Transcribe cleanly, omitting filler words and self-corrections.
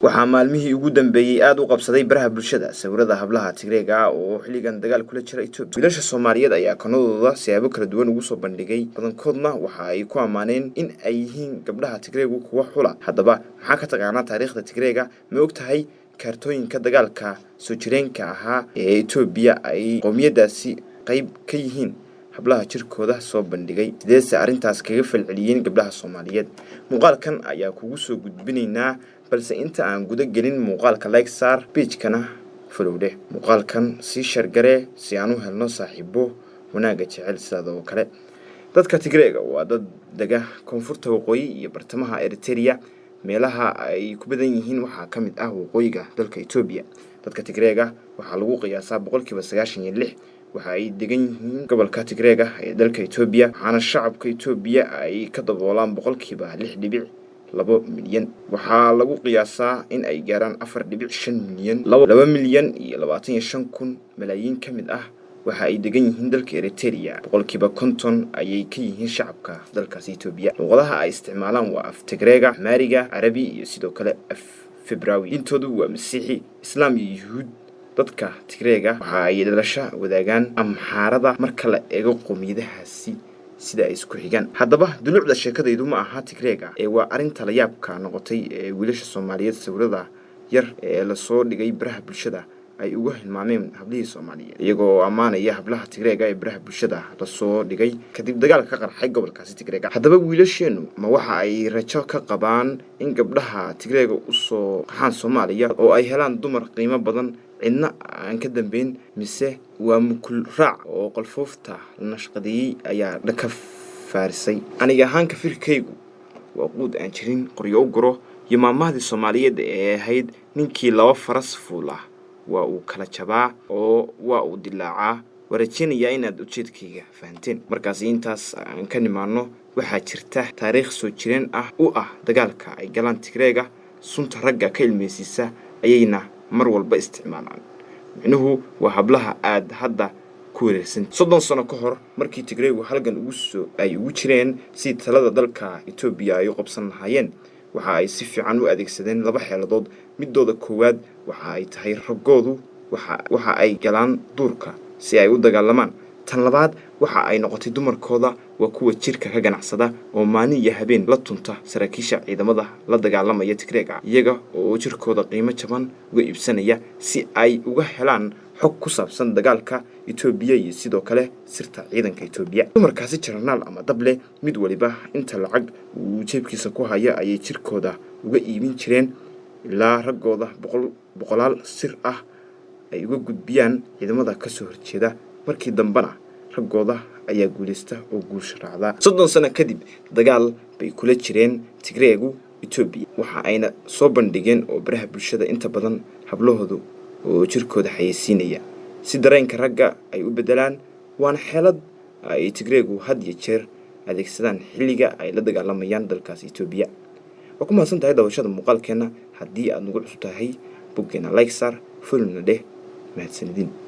waxaa maalmihii ugu dambeeyay aad u qabsaday baraha bulshada sawirada hablaha Tigreega oo xilligan dagaal kula jira Itoobiya. Wiilasha Soomaaliyeed ayaa kanadooda siyaabo kala duwan ugu soo bandhigay, badankoodna waxa ay ku amaaneen in ay yihiin gabdhaha Tigreegu kuwa xula. Haddaba maxaa ka taqaanaa taariikhda Tigreega? Ma ogtahay kaartooyinka dagaalka soo jireenka ahaa ee Itoobiya ay qowmiyadaasi qayb ka yihiin hablaha jirkooda soo bandhigay? Sideese arrintaas kaga falceliyeen gabdhaha Soomaaliyeed? Muuqaalkan ayaa kugu soo gudbinaynaa, balse inta aan guda gelin muuqaalka like saar, page-kana follow dheh. Muuqaalkan si share garee si aan u helno saaxiibo wanaaga jecel sidoo kale. Dadka Tigreega waa dad dega koonfurta waqooyi iyo bartamaha Eritrea. meelaha ay ku badan yihiin waxaa ka mid ah waqooyiga dalka Itoobiya. Dadka Tigreega waxaa lagu qiyaasaa 96%. waxa ay degan yihiin gobolka Tigreega ee dalka Itoobiya, waxaana shacabka Itoobiya ay ka daboolaan 6.2 milyan. waxaa lagu qiyaasaa in ay gaaraan 4.5 milyan. 2 milyan iyo 25 malaayiin ka mid ah waxa ay degan yihiin dalka Eritrea. 50% ayay ka yihiin shacabka dalkaas Itoobiya. luqadaha ay isticmaalaan waa af Tigreega, Maariga, Carabi iyo sidoo kale af Fibraawi. intoodu waa Masiixi, Islaam iyo Yuhuud. dadka Tigreega waxa ay dhalasho wadaagaan Amxaarada marka la eego qowmiyadahaasi sida ay isku xigaan. haddaba dulucda sheekadaydu ma aha Tigreega ee waa arinta la yaabka noqotay ee wiilasha Soomaaliyeed sawirada yar ee la soo dhigay baraha bulshada ay uga hilmaameen hablihii Soomaaliyeed, iyagoo amaanaya hablaha Tigreega ee baraha bulshada la soo dhigay kadib dagaal ka qarxay gobolkaasi Tigreega. haddaba wiilasheenu ma waxa ay rajo ka qabaan in gabdhaha Tigreega u soo qaxaan Soomaaliya oo ay helaan dumar qiimo badan cidna aan ka dambeyn, mise waa mukul raac oo qalfoofta la nashqadeeyay ayaa dhaka faarisay? aniga ahaan ka fikirkaygu waa quud aan jirin qoryo u guro iyo maamahdii Soomaaliyeed ee ahayd ninkii laba faras fuula waa uu kala jabaa oo waa uu dilaacaa. warajinaya inaad ujeedkayga fahanteen. markaas intaas aan ka nimaano, waxaa jirta taariikh soo jireen ah dagaalka ay galaan Tigreega. sunta ragga ka ilmeysiisa ayayna mar walba isticmaalaan. micnuhu waa hablaha aad hadda ku wareersan. 30 sano ka hor markii Tigreegu halgan ugu jireen si talada dalka Itoobiya ay u qabsan lahaayeen, waxa ay si fiican u adeegsadeen laba xeeladood. midooda koowaad waxa ay tahay raggoodu waxa ay galaan duurka si ay u dagaalamaan. tan labaad waxa ay noqotay dumarkooda waa kuwa jirka ka ganacsada oo maalin iyo habeen la tunta saraakiisha ciidamada la dagaalamaya Tigreega, iyaga oo jirkooda qiimo jaban uga iibsanaya si ay uga helaan xog ku saabsan dagaalka Itoobiya iyo sidoo kale sirta ciidanka Itoobiya. dumarkaasi jarnaal ama dable mid waliba inta lacag uu jeebkiisa ku haya ayay jirkooda uga iibin jireen ilaa raggooda boqolaal sir ah ay uga gudbiyaan ciidamada ka soo horjeeda. markii dambana raggooda ayaa guuleysta oo guusha raacda. 30 sano kadib dagaal bay kula jireen Tigreegu Itoobiya, waxa ayna soo bandhigeen oo baraha bulshada inta badan hablahoodu oo jirkooda xayeysiinaya si dareenka ragga ay u bedelaan. waana xeelad ay Tigreegu had iyo jeer adeegsadaan xilliga ay la dagaalamayaan dalkaas Itoobiya. waa ku mahadsantahay daawashada muuqaalkeena. haddii aad nagu cusub tahay boggeena like saar, follow na dheh. mahadsanidin.